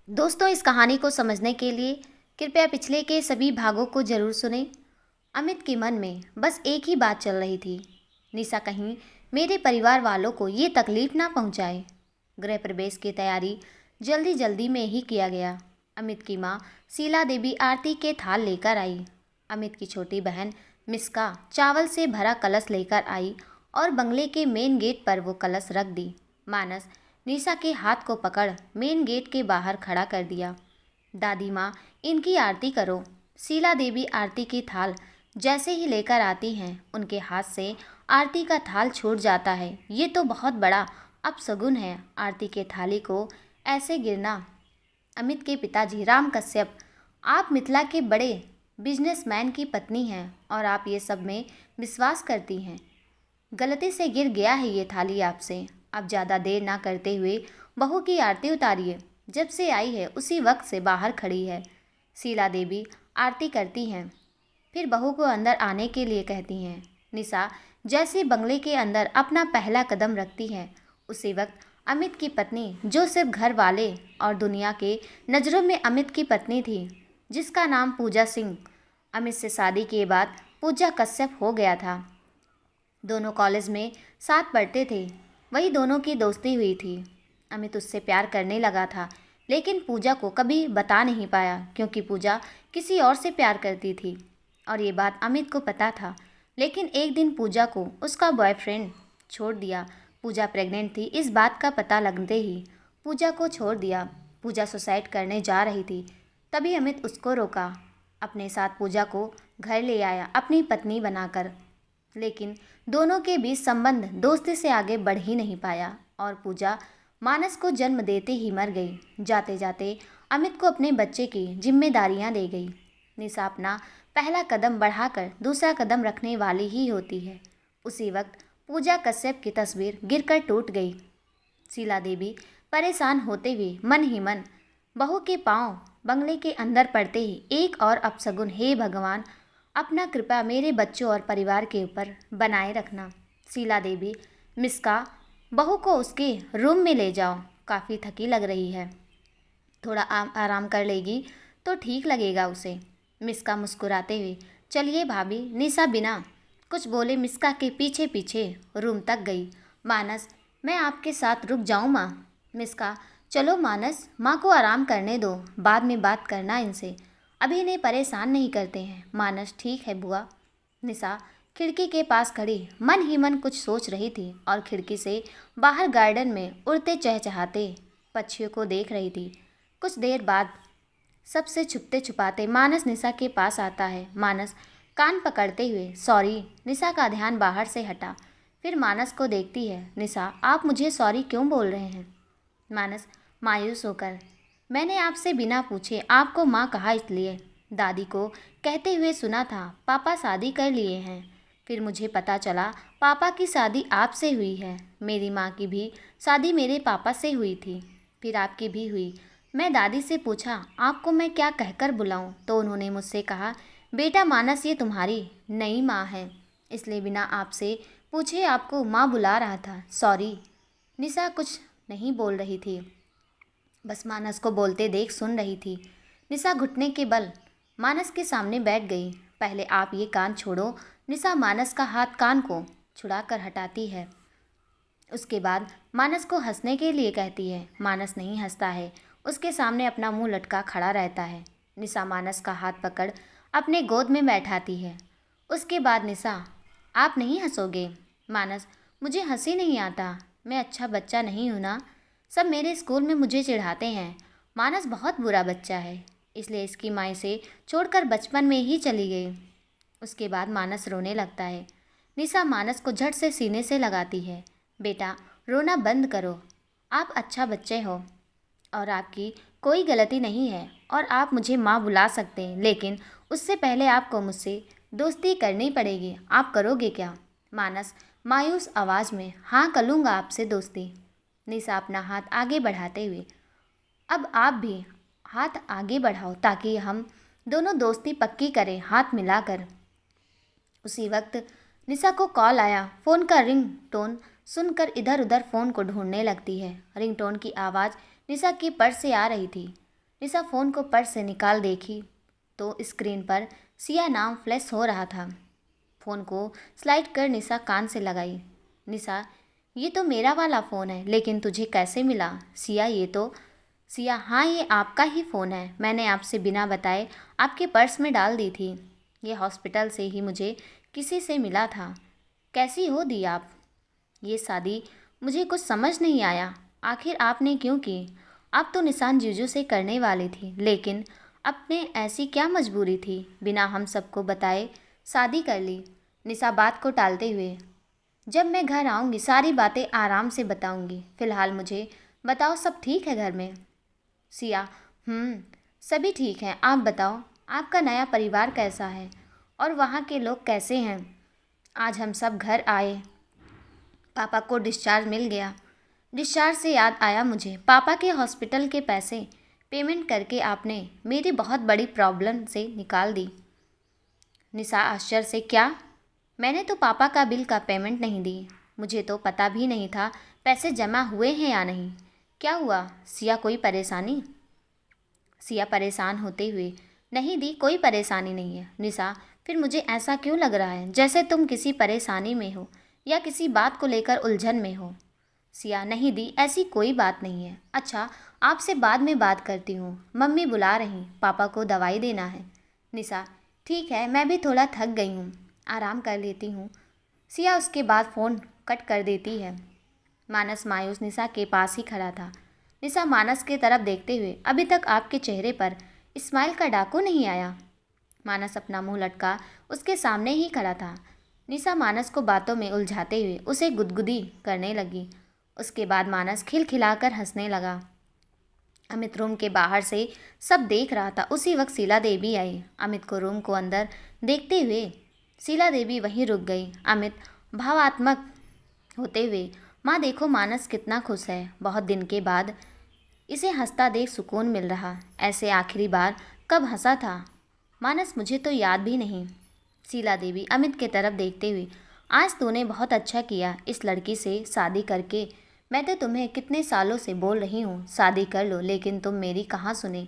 दोस्तों, इस कहानी को समझने के लिए कृपया पिछले के सभी भागों को जरूर सुनें। अमित के मन में बस एक ही बात चल रही थी। निशा कहीं मेरे परिवार वालों को ये तकलीफ ना पहुंचाए। गृह प्रवेश की तैयारी जल्दी जल्दी में ही किया गया। अमित की माँ शीला देवी आरती के थाल लेकर आई। अमित की छोटी बहन मिस्का चावल से भरा कलश लेकर आई और बंगले के मेन गेट पर वो कलश रख दी। मानस निशा के हाथ को पकड़ मेन गेट के बाहर खड़ा कर दिया। दादी माँ, इनकी आरती करो। शीला देवी आरती की थाल जैसे ही लेकर आती हैं, उनके हाथ से आरती का थाल छूट जाता है। ये तो बहुत बड़ा अपशगुन है। आरती के थाली को ऐसे गिरना। अमित के पिताजी राम कश्यप, आप मिथिला के बड़े बिजनेसमैन की पत्नी हैं और आप ये सब में विश्वास करती हैं। गलती से गिर गया है ये थाली आपसे। अब ज़्यादा देर ना करते हुए बहू की आरती उतारिए। जब से आई है उसी वक्त से बाहर खड़ी है। शीला देवी आरती करती हैं, फिर बहू को अंदर आने के लिए कहती हैं। निशा जैसे बंगले के अंदर अपना पहला कदम रखती है, उसी वक्त अमित की पत्नी, जो सिर्फ घर वाले और दुनिया के नज़रों में अमित की पत्नी थी, जिसका नाम पूजा सिंह, अमित से शादी के बाद पूजा कश्यप हो गया था। दोनों कॉलेज में साथ पढ़ते थे, वही दोनों की दोस्ती हुई थी। अमित उससे प्यार करने लगा था, लेकिन पूजा को कभी बता नहीं पाया क्योंकि पूजा किसी और से प्यार करती थी और ये बात अमित को पता था। लेकिन एक दिन पूजा को उसका बॉयफ्रेंड छोड़ दिया। पूजा प्रेग्नेंट थी, इस बात का पता लगते ही पूजा को छोड़ दिया। पूजा सुसाइड करने जा रही थी, तभी अमित उसको रोका। अपने साथ पूजा को घर ले आया अपनी पत्नी बनाकर। लेकिन दोनों के बीच संबंध दोस्ती से आगे बढ़ ही नहीं पाया और पूजा मानस को जन्म देते ही मर गई। जाते जाते अमित को अपने बच्चे की जिम्मेदारियां दे गई। निशा अपना पहला कदम बढ़ाकर दूसरा कदम रखने वाली ही होती है। उसी वक्त पूजा कश्यप की तस्वीर गिरकर टूट गई। शीला देवी परेशान होते हुए मन ही मन बहू के पांव बंगले के अंदर पड़ते ही एक और अपशगुन, हे भगवान, अपना कृपा मेरे बच्चों और परिवार के ऊपर बनाए रखना। शीला देवी, मिस्का, बहू को उसके रूम में ले जाओ, काफ़ी थकी लग रही है, थोड़ा आराम कर लेगी तो ठीक लगेगा उसे। मिस्का मुस्कुराते हुए, चलिए भाभी। निशा बिना कुछ बोले मिस्का के पीछे पीछे रूम तक गई। मानस, मैं आपके साथ रुक जाऊँ माँ? मिस्का, चलो मानस, माँ को आराम करने दो, बाद में बात करना इनसे, अभी इन्हें परेशान नहीं करते हैं। मानस, ठीक है बुआ। निशा खिड़की के पास खड़ी मन ही मन कुछ सोच रही थी और खिड़की से बाहर गार्डन में उड़ते चहचहाते पक्षियों को देख रही थी। कुछ देर बाद सबसे छुपते छुपाते मानस निशा के पास आता है। मानस कान पकड़ते हुए, सॉरी। निशा का ध्यान बाहर से हटा, फिर मानस को देखती है। निशा, आप मुझे सॉरी क्यों बोल रहे हैं? मानस मायूस होकर, मैंने आपसे बिना पूछे आपको माँ कहा इसलिए। दादी को कहते हुए सुना था पापा शादी कर लिए हैं, फिर मुझे पता चला पापा की शादी आपसे हुई है। मेरी माँ की भी शादी मेरे पापा से हुई थी, फिर आपकी भी हुई। मैं दादी से पूछा आपको मैं क्या कहकर बुलाऊं, तो उन्होंने मुझसे कहा, बेटा मानस, ये तुम्हारी नई माँ है, इसलिए बिना आपसे पूछे आपको माँ बुला रहा था, सॉरी। निशा कुछ नहीं बोल रही थी, बस मानस को बोलते देख सुन रही थी। निशा घुटने के बल मानस के सामने बैठ गई। पहले आप ये कान छोड़ो। निशा मानस का हाथ कान को छुड़ाकर हटाती है। उसके बाद मानस को हंसने के लिए कहती है। मानस नहीं हंसता है, उसके सामने अपना मुंह लटका खड़ा रहता है। निशा मानस का हाथ पकड़ अपने गोद में बैठाती है। उसके बाद निशा, आप नहीं हंसोगे? मानस, मुझे हंसी नहीं आता, मैं अच्छा बच्चा नहीं हूँ ना, सब मेरे स्कूल में मुझे चिढ़ाते हैं। मानस बहुत बुरा बच्चा है, इसलिए इसकी माँ इसे छोड़कर बचपन में ही चली गई। उसके बाद मानस रोने लगता है। निशा मानस को झट से सीने से लगाती है। बेटा, रोना बंद करो, आप अच्छा बच्चे हो और आपकी कोई गलती नहीं है और आप मुझे माँ बुला सकते हैं, लेकिन उससे पहले आपको मुझसे दोस्ती करनी पड़ेगी। आप करोगे क्या? मानस मायूस आवाज़ में, हाँ करूँगा आपसे दोस्ती। निशा अपना हाथ आगे बढ़ाते हुए, अब आप भी हाथ आगे बढ़ाओ ताकि हम दोनों दोस्ती पक्की करें, हाथ मिलाकर। उसी वक्त निशा को कॉल आया। फ़ोन का रिंग टोन सुनकर इधर उधर फ़ोन को ढूंढने लगती है। रिंगटोन की आवाज़ निशा के पर्स से आ रही थी। निशा फ़ोन को पर्स से निकाल देखी तो स्क्रीन पर सिया नाम फ्लैश हो रहा था। फ़ोन को स्लाइड कर निशा कान से लगाई। निशा, ये तो मेरा वाला फ़ोन है, लेकिन तुझे कैसे मिला? सिया, हाँ ये आपका ही फ़ोन है। मैंने आपसे बिना बताए आपके पर्स में डाल दी थी। ये हॉस्पिटल से ही मुझे किसी से मिला था। कैसी हो दी आप? ये शादी मुझे कुछ समझ नहीं आया। आखिर आपने क्यों की? आप तो निशान जीजू से करने वाली थी, लेकिन अपने ऐसी क्या मजबूरी थी? बिना हम सबको बताए शादी कर ली। निशा बात को टालते हुए, जब मैं घर आऊँगी सारी बातें आराम से बताऊँगी। फ़िलहाल मुझे बताओ, सब ठीक है घर में? सिया, सभी ठीक हैं। आप बताओ, आपका नया परिवार कैसा है और वहाँ के लोग कैसे हैं? आज हम सब घर आए। पापा को डिस्चार्ज मिल गया। डिस्चार्ज से याद आया मुझे, पापा के हॉस्पिटल के पैसे पेमेंट करके आपने मेरी बहुत बड़ी प्रॉब्लम से निकाल दी। निशा आश्चर्य से, क्या? मैंने तो पापा का बिल का पेमेंट नहीं दी। मुझे तो पता भी नहीं था पैसे जमा हुए हैं या नहीं। क्या हुआ सिया, कोई परेशानी? सिया परेशान होते हुए, नहीं दी, कोई परेशानी नहीं है। निशा, फिर मुझे ऐसा क्यों लग रहा है जैसे तुम किसी परेशानी में हो या किसी बात को लेकर उलझन में हो? सिया, नहीं दी, ऐसी कोई बात नहीं है। अच्छा, आपसे बाद में बात करती हूँ, मम्मी बुला रही, पापा को दवाई देना है। निशा, ठीक है, मैं भी थोड़ा थक गई हूँ, आराम कर लेती हूँ। सिया उसके बाद फ़ोन कट कर देती है। मानस मायूस निशा के पास ही खड़ा था। निशा मानस की तरफ देखते हुए, अभी तक आपके चेहरे पर स्माइल का डाकू नहीं आया। मानस अपना मुंह लटका उसके सामने ही खड़ा था। निशा मानस को बातों में उलझाते हुए उसे गुदगुदी करने लगी। उसके बाद मानस खिलखिलाकर हंसने लगा। अमित रूम के बाहर से सब देख रहा था। उसी वक्त शीला देवी आई। अमित को रूम को अंदर देखते हुए शीला देवी वहीं रुक गई। अमित भावात्मक होते हुए, माँ देखो मानस कितना खुश है, बहुत दिन के बाद इसे हंसता देख सुकून मिल रहा। ऐसे आखिरी बार कब हंसा था मानस, मुझे तो याद भी नहीं। शीला देवी अमित की तरफ देखते हुए, आज तूने बहुत अच्छा किया इस लड़की से शादी करके। मैं तो तुम्हें कितने सालों से बोल रही हूँ शादी कर लो, लेकिन तुम मेरी कहाँ सुने।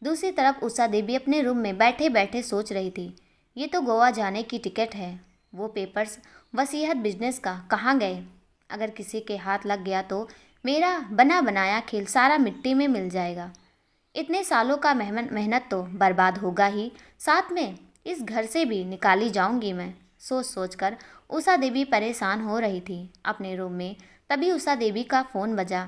दूसरी तरफ उषा देवी अपने रूम में बैठे बैठे सोच रही थी, ये तो गोवा जाने की टिकट है, वो पेपर्स वसीयत बिजनेस का कहाँ गए? अगर किसी के हाथ लग गया तो मेरा बना बनाया खेल सारा मिट्टी में मिल जाएगा। इतने सालों का मेहनत तो बर्बाद होगा ही, साथ में इस घर से भी निकाली जाऊंगी मैं। सोच सोच कर उषा देवी परेशान हो रही थी अपने रूम में। तभी उषा देवी का फ़ोन बजा।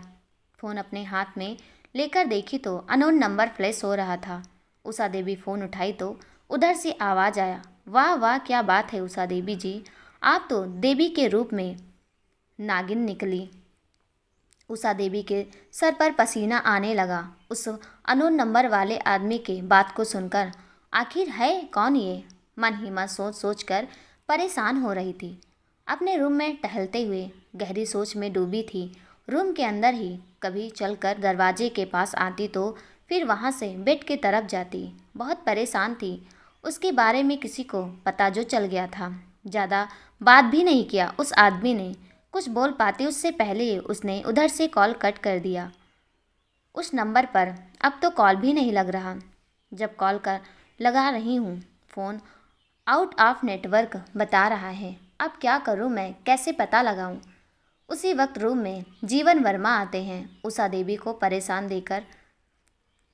फ़ोन अपने हाथ में लेकर देखी तो अननोन नंबर फ्लैश हो रहा था। उषा देवी फ़ोन उठाई तो उधर से आवाज़ आया, वाह वाह, क्या बात है उषा देवी जी, आप तो देवी के रूप में नागिन निकली। उषा देवी के सर पर पसीना आने लगा उस अननोन नंबर वाले आदमी के बात को सुनकर। आखिर है कौन ये? मन ही मन सोच सोच कर परेशान हो रही थी। अपने रूम में टहलते हुए गहरी सोच में डूबी थी। रूम के अंदर ही कभी चलकर दरवाजे के पास आती तो फिर वहाँ से बेड की तरफ जाती। बहुत परेशान थी। उसके बारे में किसी को पता जो चल गया था। ज़्यादा बात भी नहीं किया उस आदमी ने। कुछ बोल पाती उससे पहले उसने उधर से कॉल कट कर दिया। उस नंबर पर अब तो कॉल भी नहीं लग रहा। जब कॉल कर लगा रही हूँ, फ़ोन आउट ऑफ नेटवर्क बता रहा है। अब क्या करूँ मैं, कैसे पता लगाऊँ? उसी वक्त रूम में जीवन वर्मा आते हैं उषा देवी को परेशान देकर।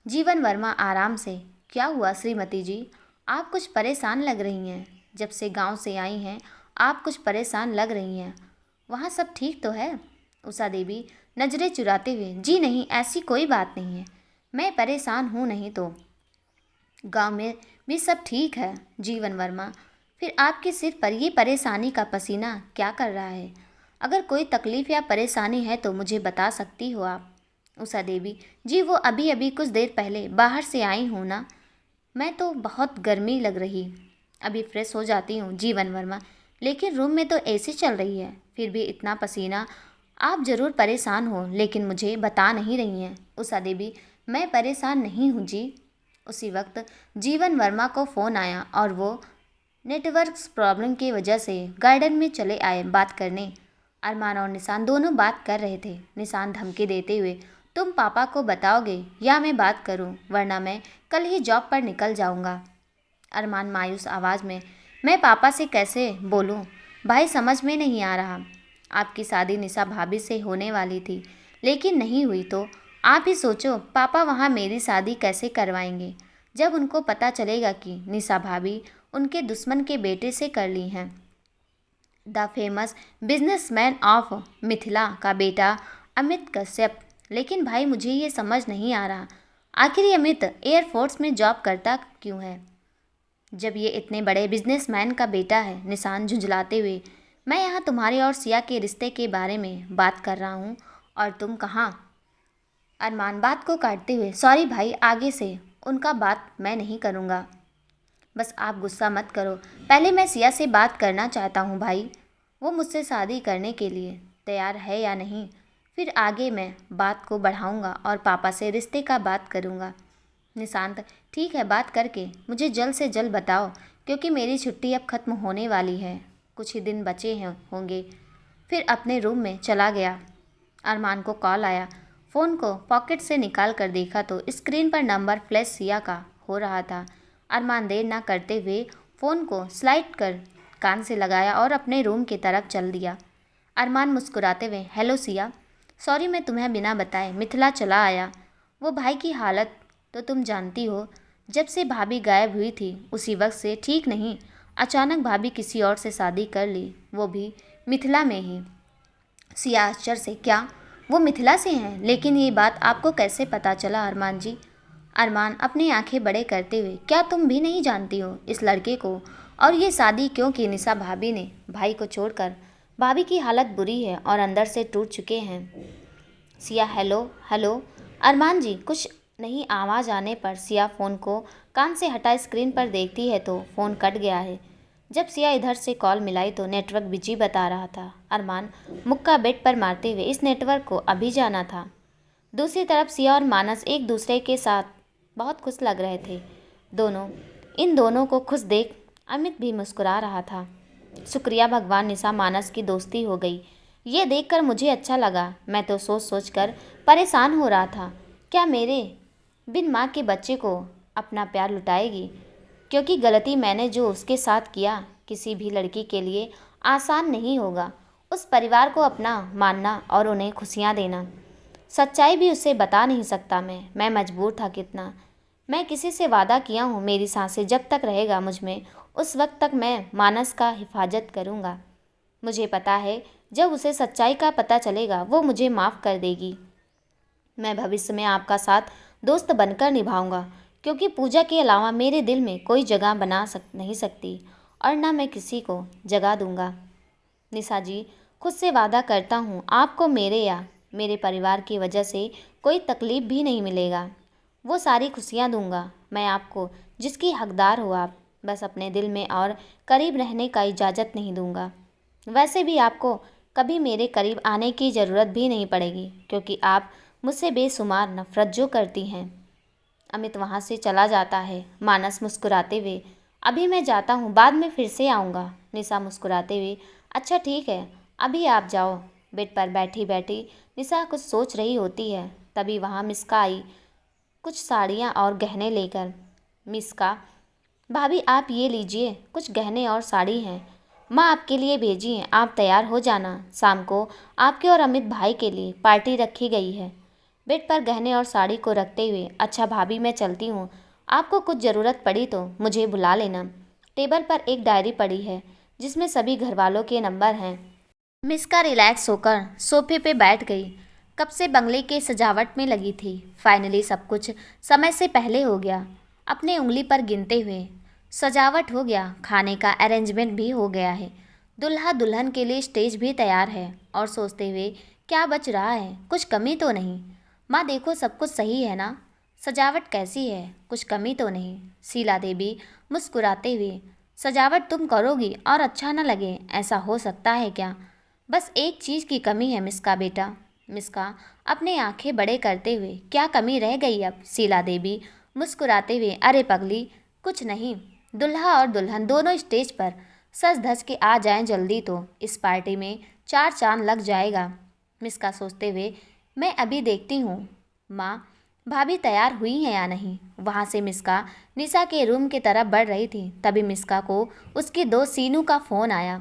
जीवन वर्मा आराम से, क्या हुआ श्रीमती जी, आप कुछ परेशान लग रही हैं। जब से गांव से आई हैं आप कुछ परेशान लग रही हैं। वहाँ सब ठीक तो है? उषा देवी नजरें चुराते हुए, जी नहीं, ऐसी कोई बात नहीं है, मैं परेशान हूँ नहीं तो गांव में भी सब ठीक है। जीवन वर्मा, फिर आपके सिर पर ये परेशानी का पसीना क्या कर रहा है? अगर कोई तकलीफ़ या परेशानी है तो मुझे बता सकती हो आप। उषा देवी, जी वो अभी अभी कुछ देर पहले बाहर से आई हूँ ना, मैं तो बहुत गर्मी लग रही, अभी फ्रेश हो जाती हूँ। जीवन वर्मा, लेकिन रूम में तो एसी चल रही है, फिर भी इतना पसीना, आप ज़रूर परेशान हो लेकिन मुझे बता नहीं रही हैं। उषा देवी, मैं परेशान नहीं हूँ जी। उसी वक्त जीवन वर्मा को फ़ोन आया और वो नेटवर्क प्रॉब्लम की वजह से गार्डन में चले आए बात करने। अरमान और निशान दोनों बात कर रहे थे। निशान धमकी देते हुए, तुम पापा को बताओगे या मैं बात करूं, वरना मैं कल ही जॉब पर निकल जाऊंगा। अरमान मायूस आवाज़ में, मैं पापा से कैसे बोलूं? भाई समझ में नहीं आ रहा। आपकी शादी निशा भाभी से होने वाली थी, लेकिन नहीं हुई तो आप ही सोचो पापा वहाँ मेरी शादी कैसे करवाएंगे जब उनको पता चलेगा कि निशा भाभी उनके दुश्मन के बेटे से कर ली हैं। The famous businessman of Mithila का बेटा अमित कश्यप। लेकिन भाई मुझे ये समझ नहीं आ रहा, आखिर ये अमित एयरफोर्स में जॉब करता क्यों है जब ये इतने बड़े बिजनेसमैन का बेटा है। निशान झुंझलाते हुए, मैं यहाँ तुम्हारे और सिया के रिश्ते के बारे में बात कर रहा हूँ और तुम कहाँ? अरमान बात को काटते हुए, सॉरी भाई, आगे से उनका बात मैं नहीं करूँगा। बस आप गुस्सा मत करो, पहले मैं सिया से बात करना चाहता हूँ भाई, वो मुझसे शादी करने के लिए तैयार है या नहीं, फिर आगे मैं बात को बढ़ाऊँगा और पापा से रिश्ते का बात करूँगा। निशांत, ठीक है, बात करके मुझे जल्द से जल्द बताओ, क्योंकि मेरी छुट्टी अब ख़त्म होने वाली है, कुछ ही दिन बचे हैं होंगे। फिर अपने रूम में चला गया। अरमान को कॉल आया। फ़ोन को पॉकेट से निकाल कर देखा तो स्क्रीन पर नंबर फ्लैश सिया का हो रहा था। अरमान देर ना करते हुए फ़ोन को स्लाइड कर कान से लगाया और अपने रूम की तरफ चल दिया। अरमान मुस्कुराते हुए, हेलो सिया, सॉरी मैं तुम्हें बिना बताए मिथिला चला आया। वो भाई की हालत तो तुम जानती हो, जब से भाभी गायब हुई थी उसी वक्त से ठीक नहीं। अचानक भाभी किसी और से शादी कर ली, वो भी मिथिला में ही। सिया आश्चर्य से, क्या वो मिथिला से हैं? लेकिन ये बात आपको कैसे पता चला अरमान जी? अरमान अपनी आंखें बड़े करते हुए, क्या तुम भी नहीं जानती हो इस लड़के को? और ये शादी क्यों की? निशा भाभी ने भाई को छोड़कर। भाभी की हालत बुरी है और अंदर से टूट चुके हैं। Siya, hello hello. अरमान जी कुछ नहीं आवाज़ आने पर सिया फ़ोन को कान से हटा स्क्रीन पर देखती है तो फ़ोन कट गया है। जब सिया इधर से कॉल मिलाई तो नेटवर्क बिजी बता रहा था। अरमान मुक्का बेड पर मारते हुए, इस नेटवर्क को अभी जाना था। दूसरी तरफ सिया और मानस एक दूसरे के साथ बहुत खुश लग रहे थे। इन दोनों को खुश देख अमित भी मुस्कुरा रहा था। शुक्रिया भगवान, निशा मानस की दोस्ती हो गई, ये देखकर मुझे अच्छा लगा। मैं तो सोच सोच कर परेशान हो रहा था, क्या मेरे बिन माँ के बच्चे को अपना प्यार लुटाएगी? क्योंकि गलती मैंने जो उसके साथ किया, किसी भी लड़की के लिए आसान नहीं होगा उस परिवार को अपना मानना और उन्हें खुशियाँ देना। सच्चाई भी उसे बता नहीं सकता मैं मजबूर था कितना। मैं किसी से वादा किया हूँ, मेरी सांसें जब तक रहेगा मुझ में, उस वक्त तक मैं मानस का हिफाजत करूँगा। मुझे पता है जब उसे सच्चाई का पता चलेगा वो मुझे माफ़ कर देगी। मैं भविष्य में आपका साथ दोस्त बनकर निभाऊंगा, क्योंकि पूजा के अलावा मेरे दिल में कोई जगह नहीं सकती और ना मैं किसी को जगह दूंगा। निशा जी, खुद से वादा करता हूँ आपको मेरे या मेरे परिवार की वजह से कोई तकलीफ़ भी नहीं मिलेगा। वो सारी खुशियाँ दूंगा मैं आपको जिसकी हकदार हो आप। बस अपने दिल में और करीब रहने का इजाज़त नहीं दूंगा। वैसे भी आपको कभी मेरे करीब आने की ज़रूरत भी नहीं पड़ेगी, क्योंकि आप मुझसे बेशुमार नफ़रत जो करती हैं। अमित वहाँ से चला जाता है। मानस मुस्कुराते हुए, अभी मैं जाता हूँ, बाद में फिर से आऊँगा। निशा मुस्कुराते हुए, अच्छा ठीक है, अभी आप जाओ। बेड पर बैठी बैठी निशा कुछ सोच रही होती है, तभी वहाँ मिस्का आई कुछ साड़ियाँ और गहने लेकर। मिस्का, भाभी आप ये लीजिए, कुछ गहने और साड़ी हैं, माँ आपके लिए भेजी हैं, आप तैयार हो जाना, शाम को आपके और अमित भाई के लिए पार्टी रखी गई है। बेड पर गहने और साड़ी को रखते हुए, अच्छा भाभी मैं चलती हूँ, आपको कुछ ज़रूरत पड़ी तो मुझे बुला लेना। टेबल पर एक डायरी पड़ी है जिसमें सभी घरवालों के नंबर हैं। मिस्का रिलैक्स होकर सोफे पे बैठ गई। कब से बंगले के सजावट में लगी थी, फाइनली सब कुछ समय से पहले हो गया। अपने उंगली पर गिनते हुए सजावट हो गया, खाने का अरेंजमेंट भी हो गया है, दुल्हा दुल्हन के लिए स्टेज भी तैयार है। और सोचते हुए, क्या बच रहा है, कुछ कमी तो नहीं? माँ देखो सब कुछ सही है ना, सजावट कैसी है, कुछ कमी तो नहीं? शीला देवी मुस्कुराते हुए, सजावट तुम करोगी और अच्छा न लगे, ऐसा हो सकता है क्या? बस एक चीज़ की कमी है मिस्का बेटा। मिस्का अपने आंखें बड़े करते हुए, क्या कमी रह गई अब? शीला देवी मुस्कुराते हुए, अरे पगली कुछ नहीं, दुल्हा और दुल्हन दोनों स्टेज पर सज धज के आ जाएं जल्दी तो इस पार्टी में चार चांद लग जाएगा। मिस्का सोचते हुए, मैं अभी देखती हूँ माँ, भाभी तैयार हुई हैं या नहीं? वहाँ से मिस्का निशा के रूम की तरफ बढ़ रही थी। तभी मिस्का को उसकी दोस्त सीनू का फ़ोन आया।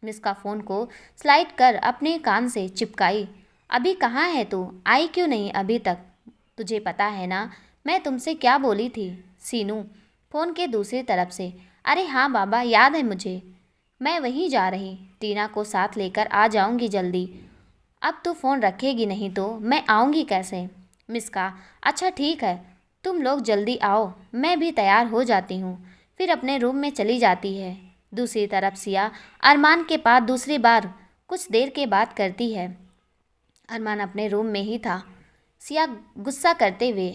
मिस्का फ़ोन को स्लाइड कर अपने कान से चिपकाई। अभी कहाँ है तू? आई क्यों नहीं अभी तक? तुझे पता है ना मैं तुमसे क्या बोली थी? सीनू फ़ोन के दूसरी तरफ से। अरे हाँ बाबा, याद है मुझे। मैं वहीं जा रही, टीना को साथ लेकर आ जाऊंगी जल्दी। अब तू फ़ोन रखेगी नहीं तो मैं आऊँगी कैसे? मिस्का, अच्छा ठीक है, तुम लोग जल्दी आओ, मैं भी तैयार हो जाती हूँ। फिर अपने रूम में चली जाती है। दूसरी तरफ सिया अरमान के पास दूसरी बार कुछ देर के बाद करती है। अरमान अपने रूम में ही था। सिया गुस्सा करते हुए,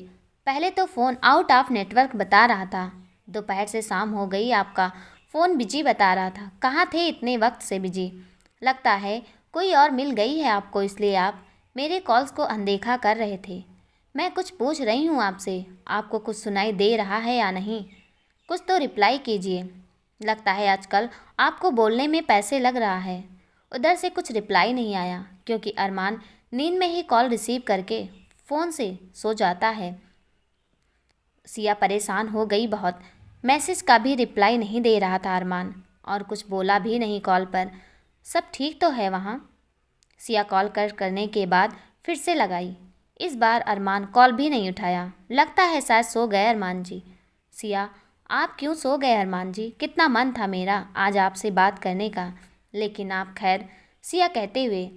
पहले तो फ़ोन आउट ऑफ नेटवर्क बता रहा था, दोपहर से शाम हो गई, आपका फ़ोन बिजी बता रहा था। कहाँ थे इतने वक्त से बिजी? लगता है कोई और मिल गई है आपको, इसलिए आप मेरे कॉल्स को अनदेखा कर रहे थे। मैं कुछ पूछ रही हूँ आपसे, आपको कुछ सुनाई दे रहा है या नहीं? कुछ तो रिप्लाई कीजिए। लगता है आजकल आपको बोलने में पैसे लग रहा है। उधर से कुछ रिप्लाई नहीं आया, क्योंकि अरमान नींद में ही कॉल रिसीव करके फ़ोन से सो जाता है। सिया परेशान हो गई बहुत। मैसेज का भी रिप्लाई नहीं दे रहा था अरमान, और कुछ बोला भी नहीं कॉल पर। सब ठीक तो है वहाँ? सिया कॉल करने के बाद फिर से लगाई। इस बार अरमान कॉल भी नहीं उठाया। लगता है शायद सो गए अरमान जी। सिया, आप क्यों सो गए अरमान जी? कितना मन था मेरा आज आपसे बात करने का, लेकिन आप खैर, सिया कहते हुए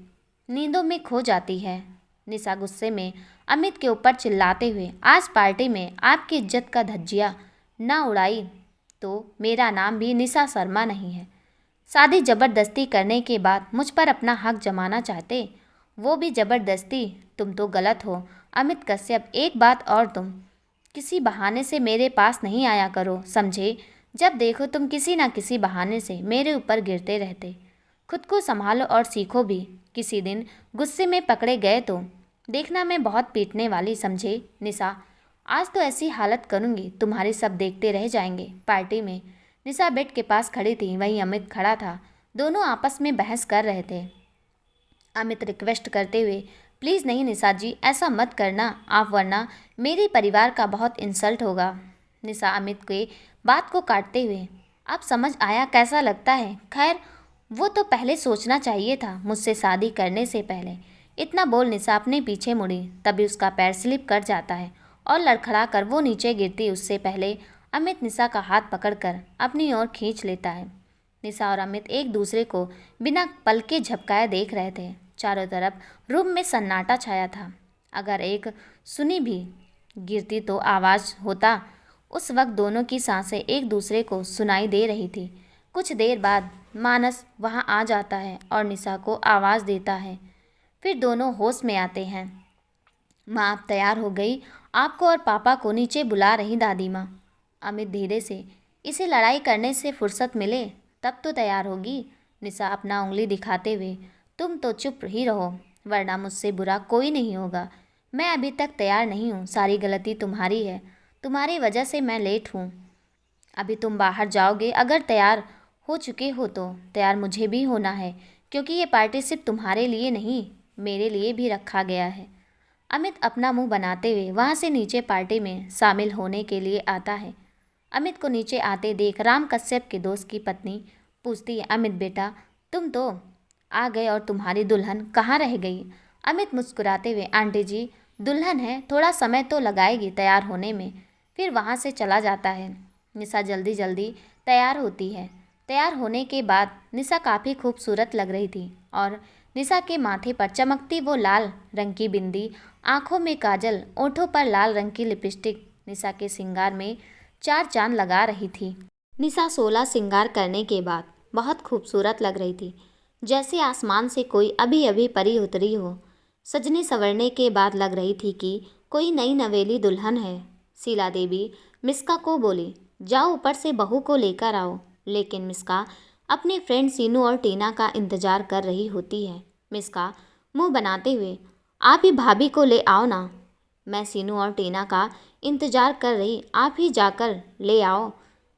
नींदों में खो जाती है। निशा गुस्से में अमित के ऊपर चिल्लाते हुए, आज पार्टी में आपकी इज्जत का धज्जिया ना उड़ाई तो मेरा नाम भी निशा शर्मा नहीं है। शादी ज़बरदस्ती करने के बाद मुझ पर अपना हक जमाना चाहते, वो भी ज़बरदस्ती। तुम तो गलत हो अमित कश्यप। एक बात और, तुम किसी बहाने से मेरे पास नहीं आया करो, समझे? जब देखो तुम किसी ना किसी बहाने से मेरे ऊपर गिरते रहते। खुद को संभालो और सीखो भी। किसी दिन गुस्से में पकड़े गए तो देखना मैं बहुत पीटने वाली, समझे? निशा, आज तो ऐसी हालत करूँगी तुम्हारी सब देखते रह जाएंगे। पार्टी में निशा बेड के पास खड़ी थी, वहीं अमित खड़ा था। दोनों आपस में बहस कर रहे थे। अमित रिक्वेस्ट करते हुए, प्लीज़ नहीं निशा जी, ऐसा मत करना आप, वरना मेरे परिवार का बहुत इंसल्ट होगा। निशा अमित के बात को काटते हुए, अब समझ आया कैसा लगता है? खैर, वो तो पहले सोचना चाहिए था, मुझसे शादी करने से पहले। इतना बोल निशा अपने पीछे मुड़ी, तभी उसका पैर स्लिप कर जाता है और लड़खड़ा कर वो नीचे गिरती उससे पहले अमित निशा का हाथ पकड़कर अपनी ओर खींच लेता है। निशा और अमित एक दूसरे को बिना पलके झपकाए देख रहे थे। चारों तरफ रूम में सन्नाटा छाया था। अगर एक सुनी भी गिरती तो आवाज़ होता। उस वक्त दोनों की सांसें एक दूसरे को सुनाई दे रही थी। कुछ देर बाद मानस वहां आ जाता है और निशा को आवाज़ देता है। फिर दोनों होश में आते हैं। माँ, आप तैयार हो गई? आपको और पापा को नीचे बुला रही दादी माँ। अमित धीरे से, इसे लड़ाई करने से फुर्सत मिले तब तो तैयार होगी। निशा अपना उंगली दिखाते हुए, तुम तो चुप ही रहो, वरना मुझसे बुरा कोई नहीं होगा। मैं अभी तक तैयार नहीं हूँ, सारी गलती तुम्हारी है, तुम्हारी वजह से मैं लेट हूँ। अभी तुम बाहर जाओगे? अगर तैयार हो चुके हो तो तैयार मुझे भी होना है, क्योंकि ये पार्टी सिर्फ तुम्हारे लिए नहीं, मेरे लिए भी रखा गया है। अमित अपना मुंह बनाते हुए वहाँ से नीचे पार्टी में शामिल होने के लिए आता है। अमित को नीचे आते देख राम कश्यप के दोस्त की पत्नी पूछती है, अमित बेटा, तुम तो आ गए और तुम्हारी दुल्हन कहाँ रह गई? अमित मुस्कुराते हुए, आंटी जी, दुल्हन है, थोड़ा समय तो लगाएगी तैयार होने में। फिर वहाँ से चला जाता है। निशा जल्दी जल्दी तैयार होती है। तैयार होने के बाद निशा काफ़ी खूबसूरत लग रही थी, और निशा के माथे पर चमकती वो लाल रंग की बिंदी, आंखों में काजल, ओठों पर लाल रंग की लिपस्टिक निशा के श्रृंगार में चार चांद लगा रही थी। निशा 16 श्रृंगार करने के बाद बहुत खूबसूरत लग रही थी, जैसे आसमान से कोई अभी अभी परी उतरी हो। सजने संवरने के बाद लग रही थी कि कोई नई नवेली दुल्हन है। शीला देवी मिस्का को बोली, जाओ ऊपर से बहू को लेकर आओ। लेकिन मिस्का अपनी फ्रेंड सीनू और टीना का इंतजार कर रही होती है। मिस्का मुंह बनाते हुए, आप ही भाभी को ले आओ ना, मैं सीनू और टीना का इंतजार कर रही, आप ही जाकर ले आओ।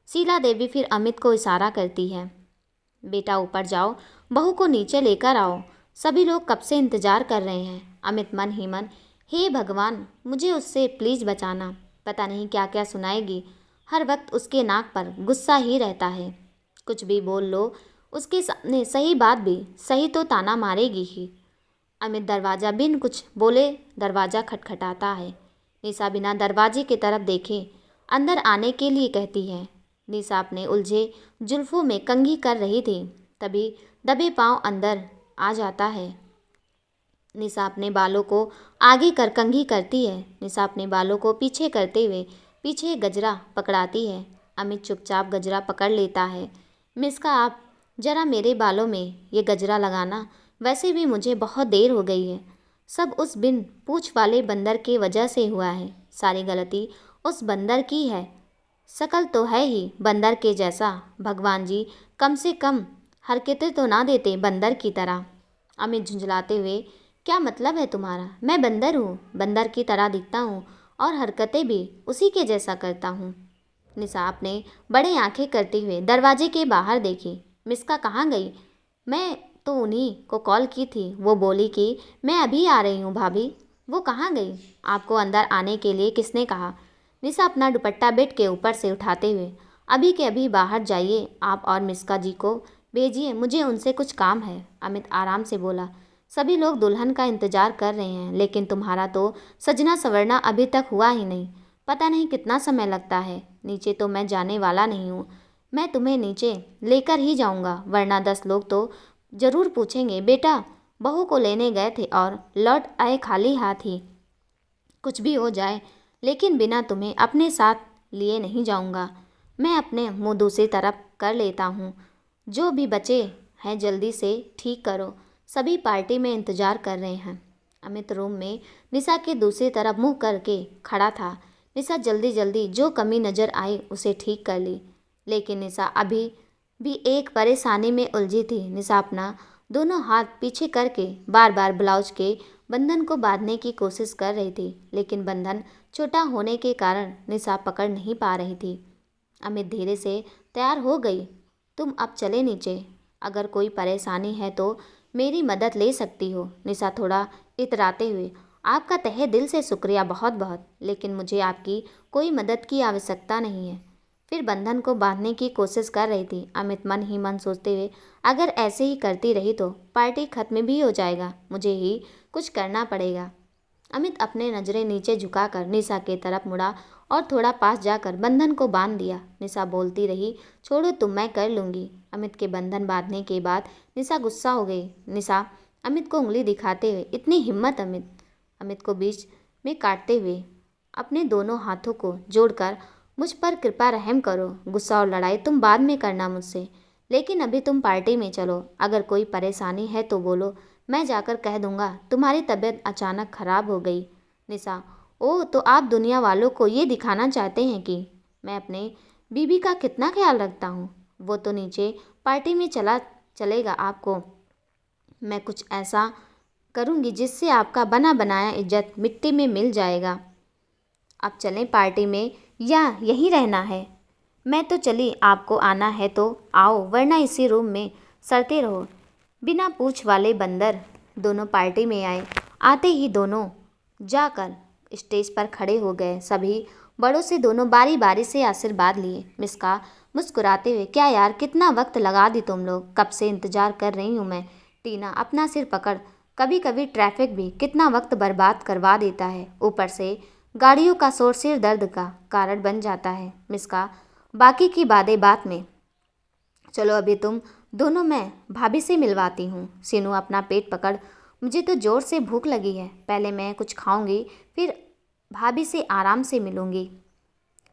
शीला देवी फिर अमित को इशारा करती है, बेटा ऊपर जाओ, बहू को नीचे लेकर आओ, सभी लोग कब से इंतजार कर रहे हैं। अमित मन ही मन हे भगवान, मुझे उससे प्लीज़ बचाना। पता नहीं क्या क्या सुनाएगी। हर वक्त उसके नाक पर गुस्सा ही रहता है। कुछ भी बोल लो उसके सामने, सही बात भी सही तो ताना मारेगी ही। अमित दरवाज़ा बिन कुछ बोले दरवाज़ा खटखटाता है। निशा बिना दरवाजे की तरफ देखे अंदर आने के लिए कहती है। निशा अपने उलझे जुल्फों में कंघी कर रही थी, तभी दबे पांव अंदर आ जाता है। निशा अपने बालों को आगे कर कंघी करती है। निशा अपने बालों को पीछे करते हुए पीछे गजरा पकड़ाती है। अमित चुपचाप गजरा पकड़ लेता है। मिस्का, आप जरा मेरे बालों में ये गजरा लगाना, वैसे भी मुझे बहुत देर हो गई है। सब उस बिन पूँछ वाले बंदर के वजह से हुआ है। सारी गलती उस बंदर की है। शकल तो है ही बंदर के जैसा। भगवान जी कम से कम हरकतें तो ना देते बंदर की तरह। अमित झुंझलाते हुए, क्या मतलब है तुम्हारा? मैं बंदर हूँ, बंदर की तरह दिखता हूँ और हरकतें भी उसी के जैसा करता हूँ। निशा अपने बड़े आंखें करते हुए दरवाजे के बाहर देखी। मिस्का कहाँ गई? मैं तो उन्हीं को कॉल की थी, वो बोली कि मैं अभी आ रही हूँ भाभी। वो कहाँ गई? आपको अंदर आने के लिए किसने कहा? निशा अपना दुपट्टा बेड के ऊपर से उठाते हुए, अभी के अभी बाहर जाइए आप और मिस्का जी को भेजिए, मुझे उनसे कुछ काम है। अमित आराम से बोला, सभी लोग दुल्हन का इंतजार कर रहे हैं, लेकिन तुम्हारा तो सजना संवरना अभी तक हुआ ही नहीं। पता नहीं कितना समय लगता है। नीचे तो मैं जाने वाला नहीं हूँ। मैं तुम्हें नीचे लेकर ही जाऊँगा, वरना 10 लोग तो ज़रूर पूछेंगे, बेटा बहू को लेने गए थे और लौट आए खाली हाथ ही। कुछ भी हो जाए, लेकिन बिना तुम्हें अपने साथ लिए नहीं जाऊँगा। मैं अपने मुँह दूसरी तरफ कर लेता हूँ। जो भी बचे हैं जल्दी से ठीक करो, सभी पार्टी में इंतज़ार कर रहे हैं। अमित रूम में निशा के दूसरी तरफ मुंह करके खड़ा था। निशा जल्दी जल्दी जो कमी नज़र आई उसे ठीक कर ली, लेकिन निशा अभी भी एक परेशानी में उलझी थी। निशा अपना दोनों हाथ पीछे करके बार बार ब्लाउज के बंधन को बांधने की कोशिश कर रही थी, लेकिन बंधन छोटा होने के कारण निशा पकड़ नहीं पा रही थी। अमित धीरे से, तैयार हो गई? तुम अब चले नीचे, अगर कोई परेशानी है तो मेरी मदद ले सकती हो। निशा थोड़ा इतराते हुए, आपका तहे दिल से शुक्रिया बहुत बहुत, लेकिन मुझे आपकी कोई मदद की आवश्यकता नहीं है। फिर बंधन को बांधने की कोशिश कर रही थी। अमित मन ही मन सोचते हुए, अगर ऐसे ही करती रही तो पार्टी खत्म भी हो जाएगा, मुझे ही कुछ करना पड़ेगा। अमित अपने नज़रें नीचे झुकाकर निशा की तरफ मुड़ा और थोड़ा पास जाकर बंधन को बांध दिया। निशा बोलती रही, छोड़ो तुम, मैं कर लूँगी। अमित के बंधन बांधने के बाद निशा गुस्सा हो गई। निशा अमित को उंगली दिखाते हुए, इतनी हिम्मत अमित? अमित को बीच में काटते हुए, अपने दोनों हाथों को जोड़कर, मुझ पर कृपा रहम करो। गुस्सा और लड़ाई तुम बाद में करना मुझसे, लेकिन अभी तुम पार्टी में चलो। अगर कोई परेशानी है तो बोलो, मैं जाकर कह दूंगा तुम्हारी तबीयत अचानक खराब हो गई। निशा, ओह, तो आप दुनिया वालों को ये दिखाना चाहते हैं कि मैं अपने बीबी का कितना ख्याल रखता हूँ? वो तो नीचे पार्टी में चलेगा, आपको मैं कुछ ऐसा करूँगी जिससे आपका बना बनाया इज्जत मिट्टी में मिल जाएगा। अब चलें पार्टी में या यहीं रहना है? मैं तो चली, आपको आना है तो आओ, वरना इसी रूम में सड़ते रहो। बिना पूछ वाले बंदर दोनों पार्टी में आए। आते ही दोनों जाकर स्टेज पर खड़े हो गए। सभी बड़ों से दोनों बारी बारी से आशीर्वाद लिए। मिस्का मुस्कुराते हुए, क्या यार, कितना वक्त लगा दी तुम लोग, कब से इंतजार कर रही हूँ मैं। टीना अपना सिर पकड़, कभी कभी ट्रैफिक भी कितना वक्त बर्बाद करवा देता है, ऊपर से गाड़ियों का शोर सिर दर्द का कारण बन जाता है। मिस्का, बाकी की बातें बात में, चलो अभी तुम दोनों मैं भाभी से मिलवाती हूँ। सीनू अपना पेट पकड़, मुझे तो ज़ोर से भूख लगी है, पहले मैं कुछ खाऊंगी फिर भाभी से आराम से मिलूंगी।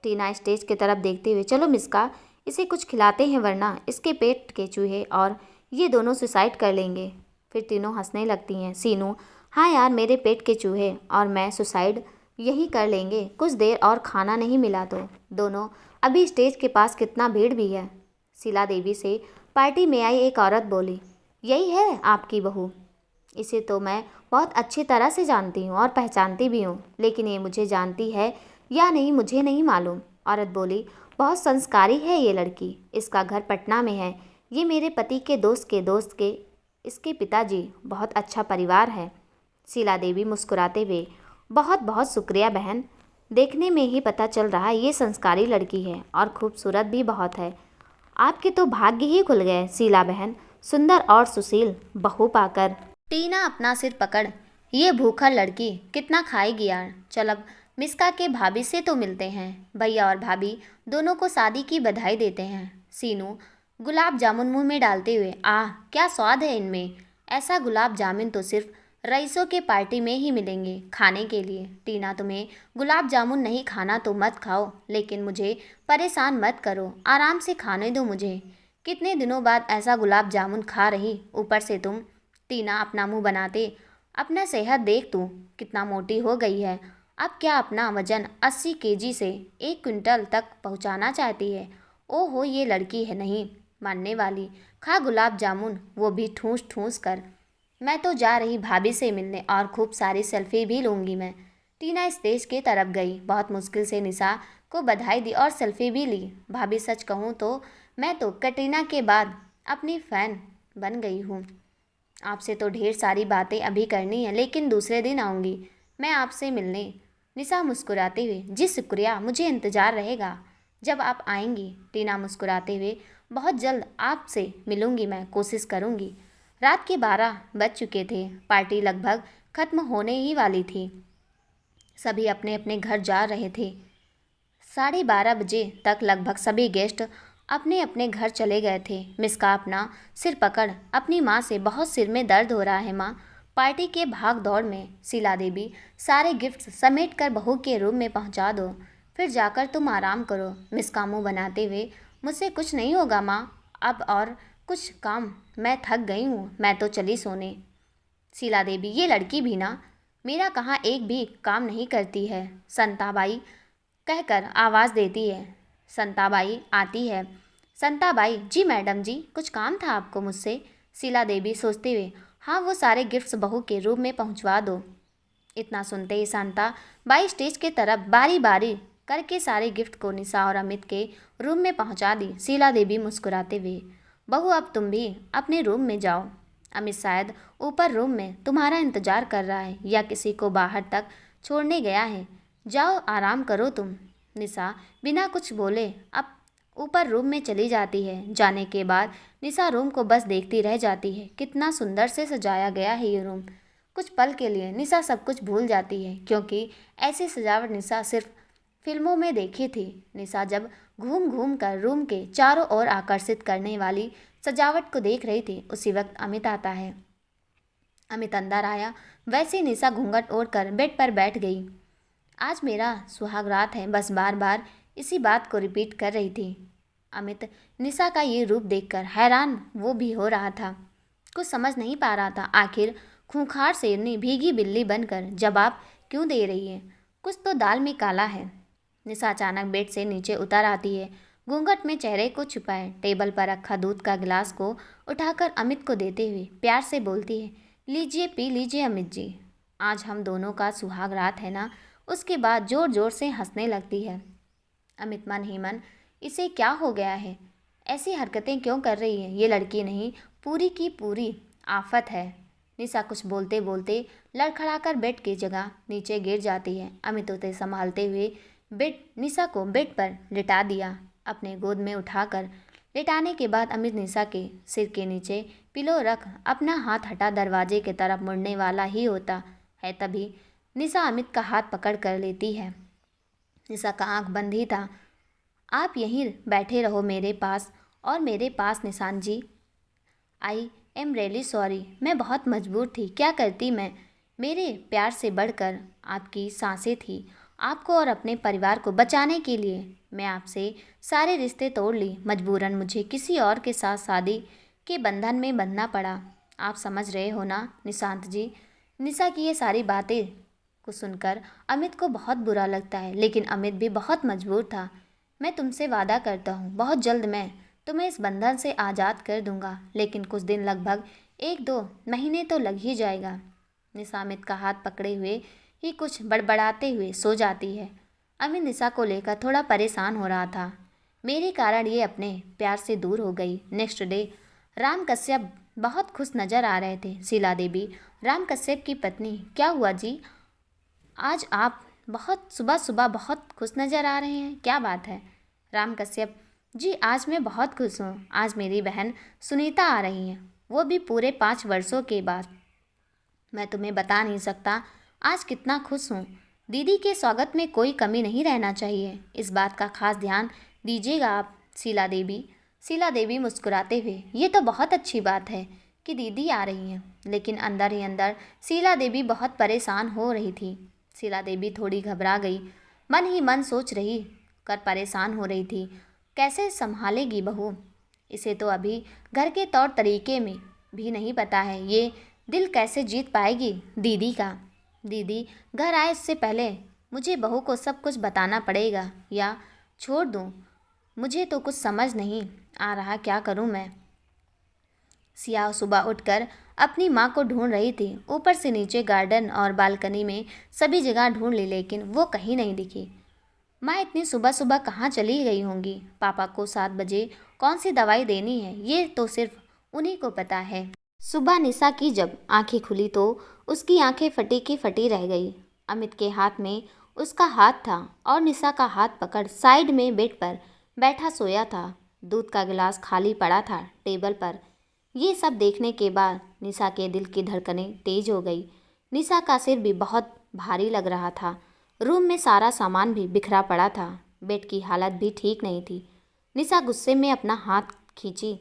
टीना स्टेज की तरफ देखते हुए, चलो मिस्का, इसे कुछ खिलाते हैं, वरना इसके पेट के चूहे और ये दोनों सुसाइड कर लेंगे। फिर तीनों हंसने लगती हैं। सीनू, हाँ यार, मेरे पेट के चूहे और मैं सुसाइड यही कर लेंगे, कुछ देर और खाना नहीं मिला तो। दोनों अभी स्टेज के पास कितना भीड़ भी है। शीला देवी से पार्टी में आई एक औरत बोली, यही है आपकी बहू? इसे तो मैं बहुत अच्छी तरह से जानती हूँ और पहचानती भी हूँ, लेकिन ये मुझे जानती है या नहीं मुझे नहीं मालूम। औरत बोली, बहुत संस्कारी है ये लड़की, इसका घर पटना में है, ये मेरे पति के दोस्त के इसके पिताजी, बहुत अच्छा परिवार है। शीला देवी मुस्कुराते हुए, बहुत बहुत शुक्रिया बहन। देखने में ही पता चल रहा है ये संस्कारी लड़की है और खूबसूरत भी बहुत है। आपके तो भाग्य ही खुल गए शीला बहन, सुंदर और सुशील बहू पाकर। टीना अपना सिर पकड़, ये भूखा लड़की कितना खाएगी यार। चल अब मिस्का के भाभी से तो मिलते हैं। भैया और भाभी दोनों को शादी की बधाई देते हैं। सीनू गुलाब जामुन मुंह में डालते हुए, आह क्या स्वाद है इनमें। ऐसा गुलाब जामुन तो सिर्फ रईसों के पार्टी में ही मिलेंगे खाने के लिए। टीना तुम्हें गुलाब जामुन नहीं खाना तो मत खाओ, लेकिन मुझे परेशान मत करो, आराम से खाने दो मुझे। कितने दिनों बाद ऐसा गुलाब जामुन खा रही, ऊपर से तुम। टीना अपना मुंह बनाते, अपना सेहत देख तू कितना मोटी हो गई है। अब क्या अपना वजन 80 केजी से 1 क्विंटल तक पहुंचाना चाहती है। ओहो ये लड़की है नहीं मानने वाली। खा गुलाब जामुन, वो भी ठूस ठूस कर। मैं तो जा रही भाभी से मिलने और खूब सारी सेल्फी भी लूँगी मैं। टीना स्टेज के तरफ गई, बहुत मुश्किल से निशा को बधाई दी और सेल्फी भी ली। भाभी सच कहूँ तो मैं तो कटरीना के बाद अपनी फ़ैन बन गई हूँ। आपसे तो ढेर सारी बातें अभी करनी है, लेकिन दूसरे दिन आऊँगी मैं आपसे मिलने। निशा मुस्कुराते हुए, जी शुक्रिया, मुझे इंतज़ार रहेगा जब आप आएंगी। टीना मुस्कुराते हुए, बहुत जल्द आपसे मिलूंगी मैं, कोशिश करूंगी। रात के 12 बज चुके थे। पार्टी लगभग खत्म होने ही वाली थी। सभी अपने अपने घर जा रहे थे। 12:30 बजे तक लगभग सभी गेस्ट अपने अपने घर चले गए थे। मिस्का अपना सिर पकड़ अपनी माँ से, बहुत सिर में दर्द हो रहा है माँ। पार्टी के भाग दौड़ में शीला देवी सारे गिफ्ट समेट कर बहू के रूम में पहुँचा दो, फिर जाकर तुम आराम करो। मिस्का मुँह बनाते हुए, मुझसे कुछ नहीं होगा माँ, अब और कुछ काम, मैं थक गई हूँ, मैं तो चली सोने। शीला देवी, ये लड़की भी ना मेरा कहाँ एक भी काम नहीं करती है। संताबाई कहकर आवाज़ देती है। संताबाई आती है। संताबाई, जी मैडम जी, कुछ काम था आपको मुझसे। शीला देवी सोचते हुए, हाँ वो सारे गिफ्ट्स बहू के रूम में पहुंचवा दो। इतना सुनते ही शांता बाई स्टेज के तरफ बारी बारी करके सारे गिफ्ट को निशा और अमित के रूम में पहुंचा दी। शीला देवी मुस्कुराते हुए, बहू अब तुम भी अपने रूम में जाओ। अमित शायद ऊपर रूम में तुम्हारा इंतजार कर रहा है या किसी को बाहर तक छोड़ने गया है। जाओ आराम करो तुम। निशा बिना कुछ बोले अब ऊपर रूम में चली जाती है। जाने के बाद निशा रूम को बस देखती रह जाती है। कितना सुंदर से सजाया गया है ये रूम। कुछ पल के लिए निशा सब कुछ भूल जाती है, क्योंकि ऐसी सजावट निशा सिर्फ फिल्मों में देखी थी। निशा जब घूम घूम कर रूम के चारों ओर आकर्षित करने वाली सजावट को देख रही थी, उसी वक्त अमित आता है। अमित अंदर आया, वैसे निशा घूंघट ओढ़कर बेड पर बैठ गई। आज मेरा सुहाग रात है, बस बार बार इसी बात को रिपीट कर रही थी। अमित निशा का ये रूप देखकर हैरान वो भी हो रहा था। कुछ समझ नहीं पा रहा था, आखिर खूंखार शेरनी भीगी बिल्ली बनकर जवाब क्यों दे रही है। कुछ तो दाल में काला है। निशा अचानक बेड से नीचे उतर आती है। घूंघट में चेहरे को छुपाए टेबल पर रखा दूध का गिलास को उठाकर अमित को देते हुए प्यार से बोलती है, लीजिए पी लीजिए अमित जी, आज हम दोनों का सुहाग रात है ना। उसके बाद जोर जोर से हंसने लगती है। अमित मन ही मन, इसे क्या हो गया है, ऐसी हरकतें क्यों कर रही है। ये लड़की नहीं, पूरी की पूरी आफत है। निशा कुछ बोलते बोलते लड़खड़ाकर बेड की जगह नीचे गिर जाती है। अमित उसे संभालते हुए निशा को बेड पर लिटा दिया। अपने गोद में उठाकर लिटाने के बाद अमित निशा के सिर के नीचे पिलो रख अपना हाथ हटा दरवाजे की तरफ मुड़ने वाला ही होता है, तभी निशा अमित का हाथ पकड़ कर लेती है। निशा का आंख बंद ही था। आप यहीं बैठे रहो मेरे पास और मेरे पास निशान जी। आई एम रियली सॉरी, मैं बहुत मजबूर थी, क्या करती मैं। मेरे प्यार से बढ़कर आपकी सांसें थी। आपको और अपने परिवार को बचाने के लिए मैं आपसे सारे रिश्ते तोड़ ली। मजबूरन मुझे किसी और के साथ शादी के बंधन में बंधना पड़ा। आप समझ रहे हो ना निशांत जी। निशा की ये सारी बातें को सुनकर अमित को बहुत बुरा लगता है, लेकिन अमित भी बहुत मजबूर था। मैं तुमसे वादा करता हूँ, बहुत जल्द मैं तुम्हें इस बंधन से आज़ाद कर दूंगा, लेकिन कुछ दिन, लगभग 1-2 महीने तो लग ही जाएगा। निशा अमित का हाथ पकड़े हुए ही कुछ बड़बड़ाते हुए सो जाती है। अमित निशा को लेकर थोड़ा परेशान हो रहा था। मेरे कारण ये अपने प्यार से दूर हो गई। नेक्स्ट डे राम कश्यप बहुत खुश नजर आ रहे थे। शीला देवी, राम कश्यप की पत्नी, क्या हुआ जी, आज आप बहुत सुबह सुबह बहुत खुश नज़र आ रहे हैं, क्या बात है? राम कश्यप जी, आज मैं बहुत खुश हूँ। आज मेरी बहन सुनीता आ रही हैं, वो भी पूरे 5 वर्षों के बाद। मैं तुम्हें बता नहीं सकता आज कितना खुश हूँ। दीदी के स्वागत में कोई कमी नहीं रहना चाहिए, इस बात का खास ध्यान दीजिएगा आप। शीला देवी मुस्कुराते हुए, ये तो बहुत अच्छी बात है कि दीदी आ रही हैं, लेकिन अंदर ही अंदर शीला देवी बहुत परेशान हो रही थी। शीला देवी थोड़ी घबरा गई, मन ही मन सोच रही कर परेशान हो रही थी। कैसे संभालेगी बहू? इसे तो अभी घर के तौर तरीके में भी नहीं पता है, ये दिल कैसे जीत पाएगी दीदी का। दीदी घर आए इससे पहले मुझे बहू को सब कुछ बताना पड़ेगा या छोड़ दूँ? मुझे तो कुछ समझ नहीं आ रहा, क्या करूँ मैं। सिया सुबह उठकर अपनी माँ को ढूंढ रही थी। ऊपर से नीचे गार्डन और बालकनी में सभी जगह ढूंढ ली, लेकिन वो कहीं नहीं दिखी। माँ इतनी सुबह सुबह कहाँ चली गई होंगी? पापा को 7 बजे कौन सी दवाई देनी है, ये तो सिर्फ उन्हीं को पता है। सुबह निशा की जब आंखें खुली तो उसकी आंखें फटी की फटी रह गई। अमित के हाथ में उसका हाथ था और निशा का हाथ पकड़ साइड में बेड पर बैठा सोया था। दूध का गिलास खाली पड़ा था टेबल पर। ये सब देखने के बाद निशा के दिल की धड़कनें तेज हो गई। निशा का सिर भी बहुत भारी लग रहा था। रूम में सारा सामान भी बिखरा पड़ा था। बेड की हालत भी ठीक नहीं थी। निशा गुस्से में अपना हाथ खींची।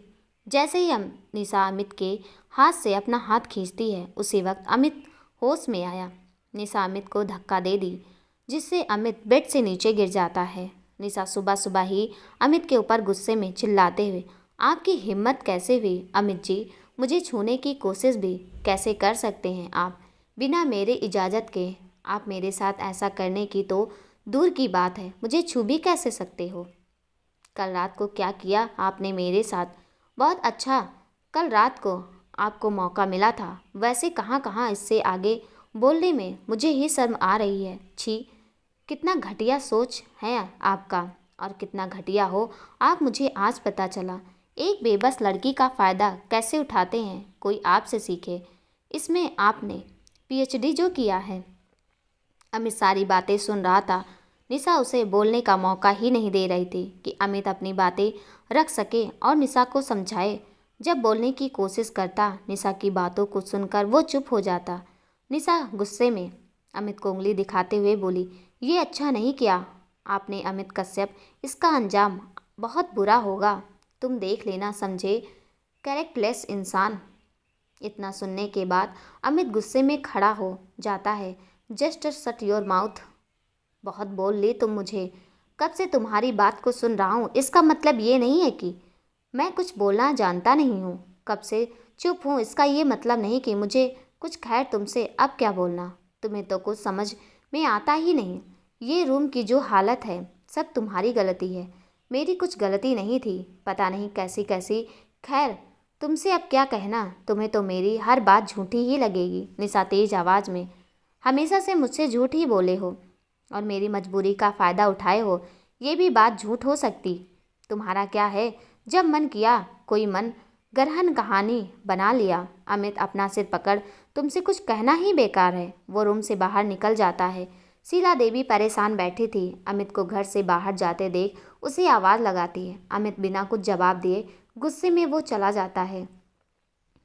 जैसे ही निशा अमित के हाथ से अपना हाथ खींचती है, उसी वक्त अमित होश में आया। निशा अमित को धक्का दे दी, जिससे अमित बेड से नीचे गिर जाता है। निशा सुबह सुबह ही अमित के ऊपर गुस्से में चिल्लाते हुए, आपकी हिम्मत कैसे हुई अमित जी? मुझे छूने की कोशिश भी कैसे कर सकते हैं आप? बिना मेरे इजाज़त के आप मेरे साथ ऐसा करने की तो दूर की बात है, मुझे छू भी कैसे सकते हो? कल रात को क्या किया आपने मेरे साथ? बहुत अच्छा, कल रात को आपको मौका मिला था। वैसे कहाँ कहाँ इससे आगे बोलने में मुझे ही शर्म आ रही है। छी, कितना घटिया सोच है आपका, और कितना घटिया हो आप मुझे आज पता चला। एक बेबस लड़की का फ़ायदा कैसे उठाते हैं, कोई आपसे सीखे। इसमें आपने पीएचडी जो किया है। अमित सारी बातें सुन रहा था। निशा उसे बोलने का मौका ही नहीं दे रही थी कि अमित अपनी बातें रख सके और निशा को समझाए। जब बोलने की कोशिश करता, निशा की बातों को सुनकर वो चुप हो जाता। निशा गुस्से में अमित को उंगली दिखाते हुए बोली, ये अच्छा नहीं किया आपने अमित कश्यप, इसका अंजाम बहुत बुरा होगा, तुम देख लेना, समझे? कैरेक्टरलेस इंसान। इतना सुनने के बाद अमित गुस्से में खड़ा हो जाता है। Just shut your mouth. बहुत बोल ली तुम मुझे। कब से तुम्हारी बात को सुन रहा हूँ, इसका मतलब ये नहीं है कि मैं कुछ बोलना जानता नहीं हूँ। कब से चुप हूँ, इसका ये मतलब नहीं कि मुझे कुछ। खैर तुमसे अब क्या बोलना, तुम्हें तो कुछ समझ में आता ही नहीं। ये रूम की जो हालत है सब तुम्हारी गलती है, मेरी कुछ गलती नहीं थी। पता नहीं कैसी कैसी। खैर तुमसे अब क्या कहना, तुम्हें तो मेरी हर बात झूठी ही लगेगी। निशा तेज आवाज़ में, हमेशा से मुझसे झूठ ही बोले हो और मेरी मजबूरी का फ़ायदा उठाए हो। ये भी बात झूठ हो सकती। तुम्हारा क्या है, जब मन किया कोई मन गढ़न कहानी बना लिया। अमित अपना सिर पकड़, तुमसे कुछ कहना ही बेकार है। वो रूम से बाहर निकल जाता है। शीला देवी परेशान बैठी थी। अमित को घर से बाहर जाते देख उसे आवाज़ लगाती है। अमित बिना कुछ जवाब दिए गुस्से में वो चला जाता है।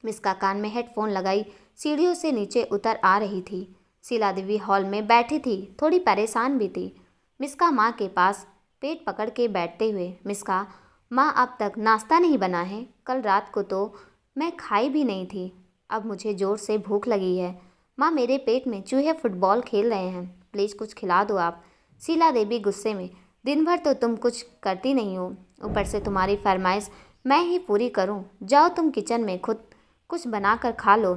मिस्का कान में हेडफोन लगाई सीढ़ियों से नीचे उतर आ रही थी। शीला देवी हॉल में बैठी थी, थोड़ी परेशान भी थी। मिस्का माँ के पास पेट पकड़ के बैठते हुए, मिस्का माँ अब तक नाश्ता नहीं बना है? कल रात को तो मैं खाई भी नहीं थी, अब मुझे ज़ोर से भूख लगी है। माँ मेरे पेट में चूहे फुटबॉल खेल रहे हैं, प्लीज़ कुछ खिला दो आप। शीला देवी गुस्से में, दिन भर तो तुम कुछ करती नहीं हो, ऊपर से तुम्हारी फरमाइश मैं ही पूरी करूं। जाओ तुम किचन में खुद कुछ बना कर खा लो।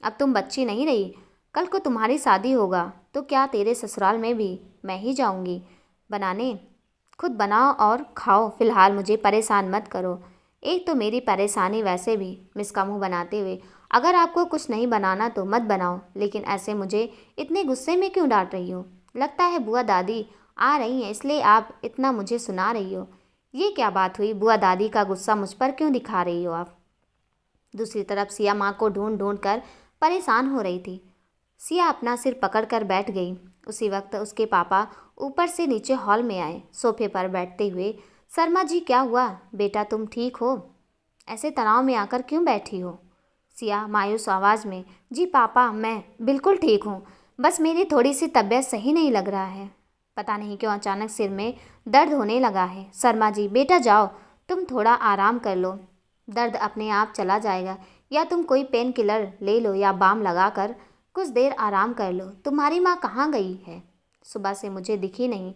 अब तुम बच्ची नहीं रही, कल को तुम्हारी शादी होगा तो क्या तेरे ससुराल में भी मैं ही जाऊंगी बनाने। खुद बनाओ और खाओ, फिलहाल मुझे परेशान मत करो। एक तो मेरी परेशानी वैसे भी। मिस्का मुँह बनाते हुए, अगर आपको कुछ नहीं बनाना तो मत बनाओ, लेकिन ऐसे मुझे इतने गुस्से में क्यों डांट रही हो? लगता है बुआ दादी आ रही हैं इसलिए आप इतना मुझे सुना रही हो। ये क्या बात हुई, बुआ दादी का गुस्सा मुझ पर क्यों दिखा रही हो आप? दूसरी तरफ सिया माँ को ढूंढ ढूंढ कर परेशान हो रही थी। सिया अपना सिर पकड़कर बैठ गई। उसी वक्त उसके पापा ऊपर से नीचे हॉल में आए, सोफे पर बैठते हुए। शर्मा जी, क्या हुआ बेटा, तुम ठीक हो? ऐसे तनाव में आकर क्यों बैठी हो? सिया मायूस आवाज़ में, जी पापा, मैं बिल्कुल ठीक हूँ, बस मेरी थोड़ी सी तबीयत सही नहीं लग रहा है। पता नहीं क्यों अचानक सिर में दर्द होने लगा है। शर्मा जी, बेटा जाओ, तुम थोड़ा आराम कर लो, दर्द अपने आप चला जाएगा, या तुम कोई पेन किलर ले लो या बाम लगाकर कुछ देर आराम कर लो। तुम्हारी माँ कहाँ गई है? सुबह से मुझे दिखी नहीं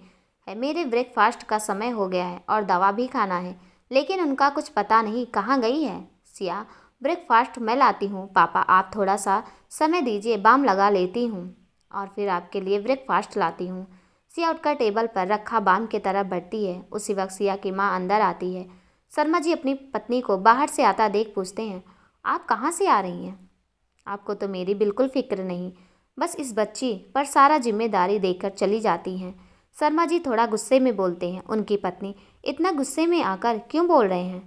है। मेरे ब्रेकफास्ट का समय हो गया है और दवा भी खाना है, लेकिन उनका कुछ पता नहीं कहाँ गई है। सिया, ब्रेकफास्ट मैं लाती हूँ पापा, आप थोड़ा सा समय दीजिए, बाम लगा लेती हूँ और फिर आपके लिए ब्रेकफास्ट लाती हूँ। सिया उठकर टेबल पर रखा बाम की तरफ बढ़ती है। उसी वक्त सिया की माँ अंदर आती है। शर्मा जी अपनी पत्नी को बाहर से आता देख पूछते हैं, आप कहाँ से आ रही हैं? आपको तो मेरी बिल्कुल फिक्र नहीं, बस इस बच्ची पर सारा जिम्मेदारी देकर चली जाती हैं। शर्मा जी थोड़ा गुस्से में बोलते हैं। उनकी पत्नी, इतना गुस्से में आकर क्यों बोल रहे हैं?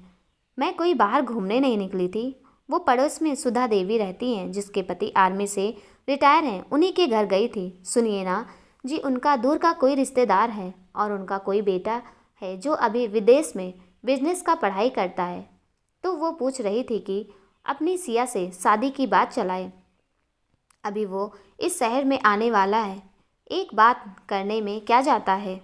मैं कोई बाहर घूमने नहीं निकली थी। वो पड़ोस में सुधा देवी रहती हैं, जिसके पति आर्मी से रिटायर हैं, उन्हीं के घर गई थी। सुनिए ना जी, उनका दूर का कोई रिश्तेदार है और उनका कोई बेटा है जो अभी विदेश में बिजनेस का पढ़ाई करता है। तो वो पूछ रही थी कि अपनी सिया से शादी की बात चलाए। अभी वो इस शहर में आने वाला है, एक बात करने में क्या जाता है।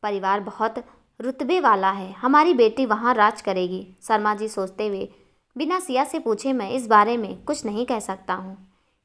परिवार बहुत रुतबे वाला है, हमारी बेटी वहाँ राज करेगी। शर्मा जी सोचते हुए, बिना सिया से पूछे मैं इस बारे में कुछ नहीं कह सकता हूँ।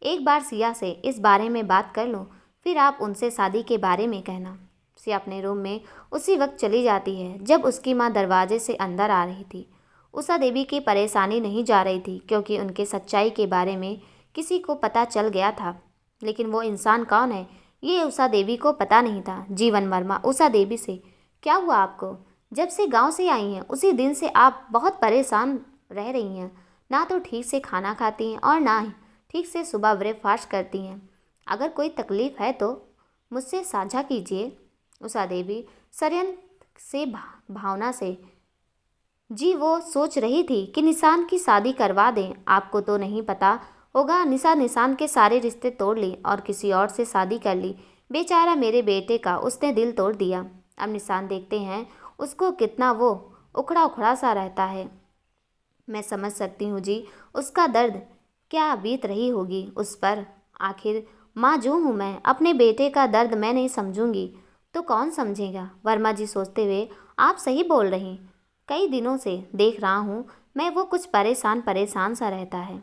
एक बार सिया से इस बारे में बात कर लो, फिर आप उनसे शादी के बारे में कहना। सिया अपने रूम में उसी वक्त चली जाती है जब उसकी माँ दरवाजे से अंदर आ रही थी। उषा देवी की परेशानी नहीं जा रही थी, क्योंकि उनके सच्चाई के बारे में किसी को पता चल गया था, लेकिन वो इंसान कौन है ये उषा देवी को पता नहीं था। जीवन वर्मा, उषा देवी से, क्या हुआ आपको? जब से गांव से आई हैं उसी दिन से आप बहुत परेशान रह रही हैं। ना तो ठीक से खाना खाती हैं और ना ही ठीक से सुबह ब्रेकफास्ट करती हैं। अगर कोई तकलीफ़ है तो मुझसे साझा कीजिए। उषा देवी षड्यंत्र से भावना से, जी वो सोच रही थी कि निशान की शादी करवा दें। आपको तो नहीं पता होगा, निशान के सारे रिश्ते तोड़ ली और किसी और से शादी कर ली। बेचारा मेरे बेटे का उसने दिल तोड़ दिया। अब निशान देखते हैं उसको कितना वो उखड़ा उखड़ा सा रहता है। मैं समझ सकती हूँ जी, उसका दर्द क्या बीत रही होगी उस पर। आखिर माँ जो हूँ मैं, अपने बेटे का दर्द मैं नहीं समझूंगी तो कौन समझेगा? वर्मा जी सोचते हुए, आप सही बोल रही, कई दिनों से देख रहा हूँ मैं, वो कुछ परेशान परेशान सा रहता है।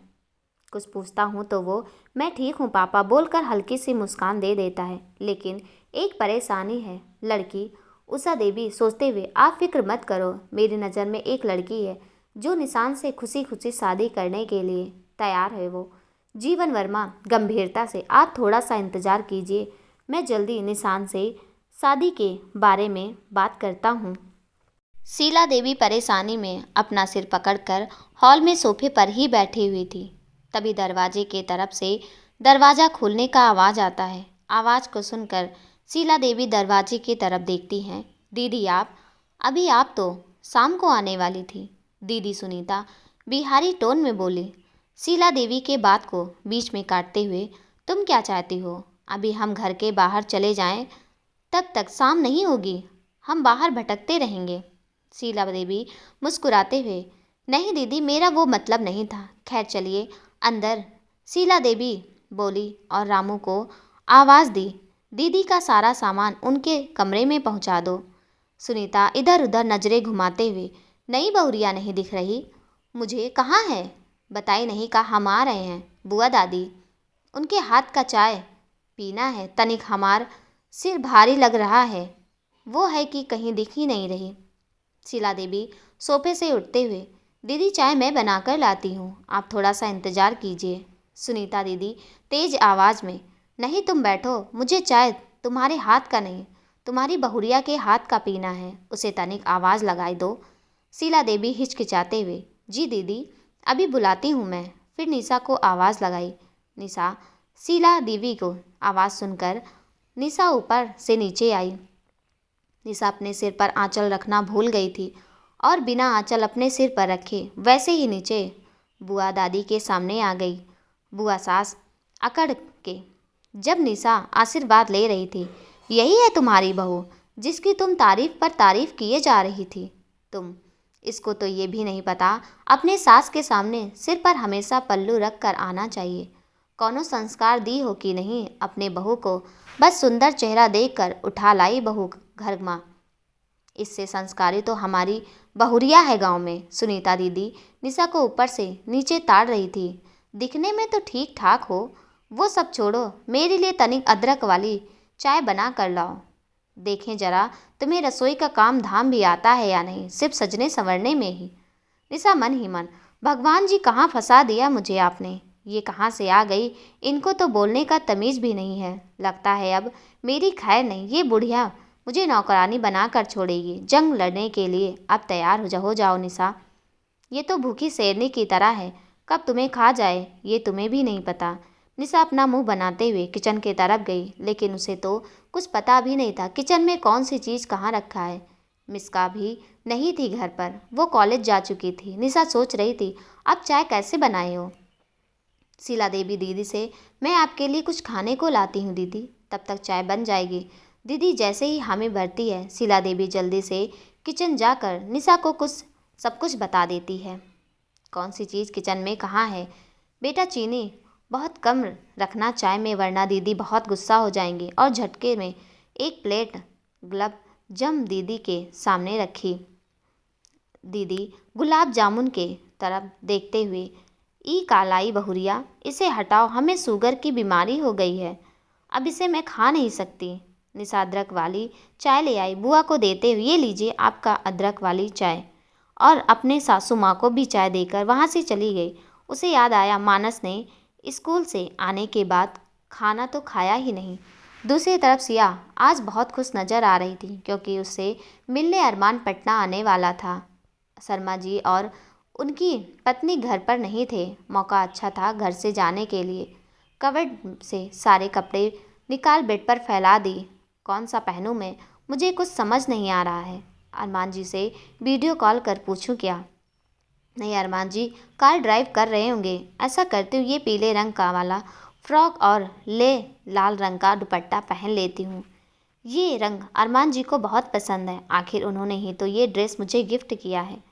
कुछ पूछता हूँ तो वो मैं ठीक हूँ पापा बोलकर हल्की सी मुस्कान दे देता है। लेकिन एक परेशानी है, लड़की। उषा देवी सोचते हुए, आप फिक्र मत करो, मेरी नज़र में एक लड़की है जो निशान से खुशी खुशी शादी करने के लिए तैयार है। वो जीवन वर्मा गंभीरता से, आप थोड़ा सा इंतज़ार कीजिए, मैं जल्दी निशान से शादी के बारे में बात करता हूँ। शीला देवी परेशानी में अपना सिर पकड़कर हॉल में सोफे पर ही बैठी हुई थी। तभी दरवाजे के तरफ से दरवाज़ा खुलने का आवाज़ आता है। आवाज़ को सुनकर शीला देवी दरवाजे की तरफ देखती हैं। दीदी आप, अभी आप तो शाम को आने वाली थी, दीदी सुनीता बिहारी टोन में बोली। शीला देवी के बात को बीच में काटते हुए, तुम क्या चाहती हो? अभी हम घर के बाहर चले जाएं, तब तक शाम नहीं होगी, हम बाहर भटकते रहेंगे। शीला देवी मुस्कुराते हुए, नहीं दीदी, मेरा वो मतलब नहीं था, खैर चलिए अंदर। शीला देवी बोली और रामू को आवाज़ दी, दीदी का सारा सामान उनके कमरे में पहुंचा दो। सुनीता इधर उधर नज़रें घुमाते हुए, नई बहुरिया नहीं दिख रही, मुझे कहाँ है? बताई नहीं का हम आ रहे हैं बुआ दादी, उनके हाथ का चाय पीना है, तनिक हमार सिर भारी लग रहा है, वो है कि कहीं दिख ही नहीं रही। शीला देवी सोफे से उठते हुए, दीदी चाय मैं बनाकर लाती हूँ, आप थोड़ा सा इंतज़ार कीजिए। सुनीता दीदी तेज आवाज़ में, नहीं तुम बैठो, मुझे चाय तुम्हारे हाथ का नहीं, तुम्हारी बहुरिया के हाथ का पीना है, उसे तनिक आवाज़ लगाई दो। शीला देवी हिचकिचाते हुए, जी दीदी अभी बुलाती हूँ मैं। फिर निशा को आवाज़ लगाई। निशा। शीला देवी को आवाज़ सुनकर निशा ऊपर से नीचे आई। निशा अपने सिर पर आंचल रखना भूल गई थी और बिना आंचल अपने सिर पर रखे वैसे ही नीचे बुआ दादी के सामने आ गई। बुआ सास अकड़ के जब निशा आशीर्वाद ले रही थी। यही है तुम्हारी बहू, जिसकी तुम तारीफ पर तारीफ किए जा रही थी। तुम इसको तो ये भी नहीं पता, अपने सास के सामने सिर पर हमेशा पल्लू रख कर आना चाहिए। कौनो संस्कार दी हो कि नहीं अपने बहू को, बस सुंदर चेहरा देखकर उठा लाई बहू घर माँ। इससे संस्कारी तो हमारी बहुरिया है गांव में। सुनीता दीदी निशा को ऊपर से नीचे ताड़ रही थी। दिखने में तो ठीक ठाक हो, वो सब छोड़ो, मेरे लिए तनिक अदरक वाली चाय बना कर लाओ। देखें जरा तुम्हें रसोई का काम धाम भी आता है या नहीं, सिर्फ सजने संवरने में ही। निशा मन ही मन, भगवान जी कहाँ फंसा दिया मुझे आपने, ये कहाँ से आ गई, इनको तो बोलने का तमीज़ भी नहीं है। लगता है अब मेरी खैर नहीं, ये बुढ़िया मुझे नौकरानी बना कर छोड़ेगी। जंग लड़ने के लिए अब तैयार हो जाओ निशा, ये तो भूखी शेरनी की तरह है, कब तुम्हें खा जाए ये तुम्हें भी नहीं पता। निशा अपना मुंह बनाते हुए किचन की तरफ गई, लेकिन उसे तो कुछ पता भी नहीं था किचन में कौन सी चीज़ कहाँ रखा है। मिस्का भी नहीं थी घर पर, वो कॉलेज जा चुकी थी। निशा सोच रही थी अब चाय कैसे बनाए हो। शीला देवी दीदी से, मैं आपके लिए कुछ खाने को लाती हूँ दीदी, तब तक चाय बन जाएगी। दीदी जैसे ही हामी भरती है, शीला देवी जल्दी से किचन जाकर निशा को सब कुछ बता देती है। कौन सी चीज़ किचन में कहाँ है। बेटा चीनी बहुत कम रखना चाय में, वरना दीदी बहुत गुस्सा हो जाएंगी। और झटके में एक प्लेट गुलाब जम दीदी के सामने रखी। दीदी गुलाब जामुन के तरफ देखते हुए, ई कालाई बहुरिया, इसे हटाओ, हमें शुगर की बीमारी हो गई है, अब इसे मैं खा नहीं सकती। निशा अदरक वाली चाय ले आई, बुआ को देते हुए, ये लीजिए आपका अदरक वाली चाय, और अपने सासू माँ को भी चाय देकर वहाँ से चली गई। उसे याद आया मानस ने स्कूल से आने के बाद खाना तो खाया ही नहीं। दूसरी तरफ सिया आज बहुत खुश नज़र आ रही थी, क्योंकि उससे मिलने अरमान पटना आने वाला था। शर्मा जी और उनकी पत्नी घर पर नहीं थे। मौका अच्छा था घर से जाने के लिए। कबर्ड से सारे कपड़े निकाल बेड पर फैला दी। कौन सा पहनूं मैं, मुझे कुछ समझ नहीं आ रहा है। अरमान जी से वीडियो कॉल कर पूछूं क्या। नहीं, अरमान जी कार ड्राइव कर रहे होंगे। ऐसा करती हूँ ये पीले रंग का वाला फ्रॉक और लाल रंग का दुपट्टा पहन लेती हूँ। ये रंग अरमान जी को बहुत पसंद है, आखिर उन्होंने ही तो ये ड्रेस मुझे गिफ्ट किया है।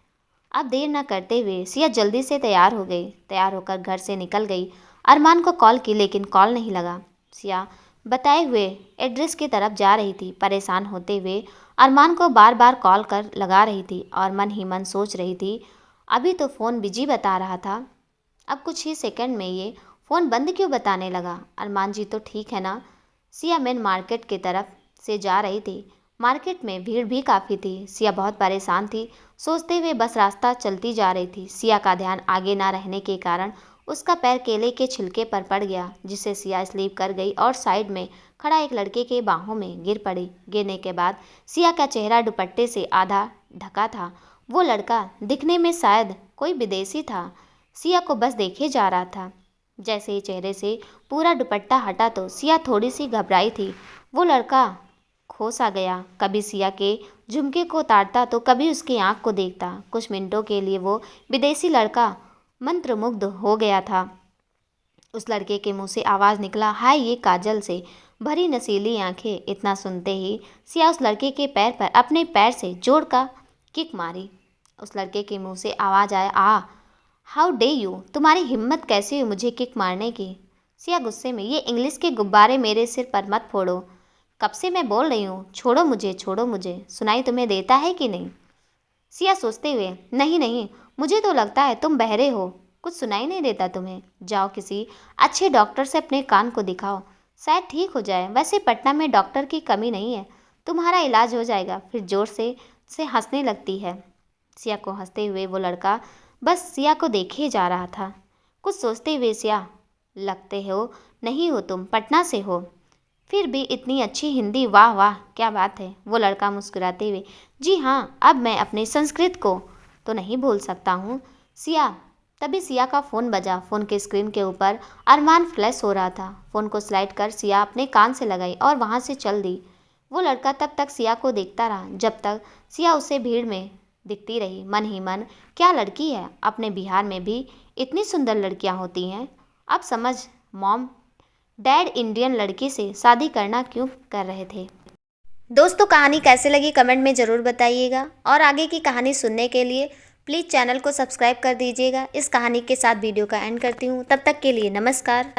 अब देर न करते हुए सिया जल्दी से तैयार हो गई। तैयार होकर घर से निकल गई। अरमान को कॉल की, लेकिन कॉल नहीं लगा। सिया बताए हुए एड्रेस की तरफ जा रही थी। परेशान होते हुए अरमान को बार बार कॉल कर लगा रही थी और मन ही मन सोच रही थी अभी तो फ़ोन बिजी बता रहा था, अब कुछ ही सेकंड में ये फ़ोन बंद क्यों बताने लगा। अरमान जी तो ठीक है ना। सिया मेन मार्केट की तरफ से जा रही थी। मार्केट में भीड़ भी काफ़ी थी। सिया बहुत परेशान थी। सोचते हुए बस रास्ता चलती जा रही थी। सिया का ध्यान आगे ना रहने के कारण उसका पैर केले के छिलके पर पड़ गया, जिससे सिया स्लीप कर गई और साइड में खड़ा एक लड़के के बाहों में गिर पड़ी। गिरने के बाद सिया का चेहरा दुपट्टे से आधा ढका था। वो लड़का दिखने में शायद कोई विदेशी था। सिया को बस देखे जा रहा था। जैसे ही चेहरे से पूरा दुपट्टा हटा तो सिया थोड़ी सी घबराई थी। वो लड़का खो सा गया, कभी सिया के झुमके को उतारता तो कभी उसकी आंख को देखता। कुछ मिनटों के लिए वो विदेशी लड़का मंत्रमुग्ध हो गया था। उस लड़के के मुंह से आवाज़ निकला, हाय ये काजल से भरी नसीली आंखें। इतना सुनते ही सिया उस लड़के के पैर पर अपने पैर से जोर का किक मारी। उस लड़के के मुंह से आवाज़ आया, हाउ डे यू, तुम्हारी हिम्मत कैसी हुई मुझे किक मारने की। सिया गुस्से में, ये इंग्लिश के गुब्बारे मेरे सिर पर मत फोड़ो, कब से मैं बोल रही हूँ छोड़ो मुझे, छोड़ो मुझे, सुनाई तुम्हें देता है कि नहीं। सिया सोचते हुए, नहीं नहीं, मुझे तो लगता है तुम बहरे हो, कुछ सुनाई नहीं देता तुम्हें। जाओ किसी अच्छे डॉक्टर से अपने कान को दिखाओ, शायद ठीक हो जाए। वैसे पटना में डॉक्टर की कमी नहीं है, तुम्हारा इलाज हो जाएगा। फिर जोर से हंसने लगती है। सिया को हंसते हुए वो लड़का बस सिया को देखे जा रहा था। कुछ सोचते हुए सिया, लगते हो नहीं हो तुम पटना से हो, फिर भी इतनी अच्छी हिंदी, वाह वाह क्या बात है। वो लड़का मुस्कुराते हुए, जी हाँ, अब मैं अपने संस्कृत को तो नहीं भूल सकता हूँ। सिया तभी सिया का फ़ोन बजा। फ़ोन के स्क्रीन के ऊपर अरमान फ्लैश हो रहा था। फ़ोन को स्लाइड कर सिया अपने कान से लगाई और वहाँ से चल दी। वो लड़का तब तक सिया को देखता रहा जब तक सिया उसे भीड़ में दिखती रही। मन ही मन, क्या लड़की है, अपने बिहार में भी इतनी सुंदर लड़कियाँ होती हैं। अब समझ मॉम डैड इंडियन लड़की से शादी करना क्यों कर रहे थे। दोस्तों, कहानी कैसे लगी कमेंट में ज़रूर बताइएगा और आगे की कहानी सुनने के लिए प्लीज़ चैनल को सब्सक्राइब कर दीजिएगा। इस कहानी के साथ वीडियो का एंड करती हूँ। तब तक के लिए नमस्कार।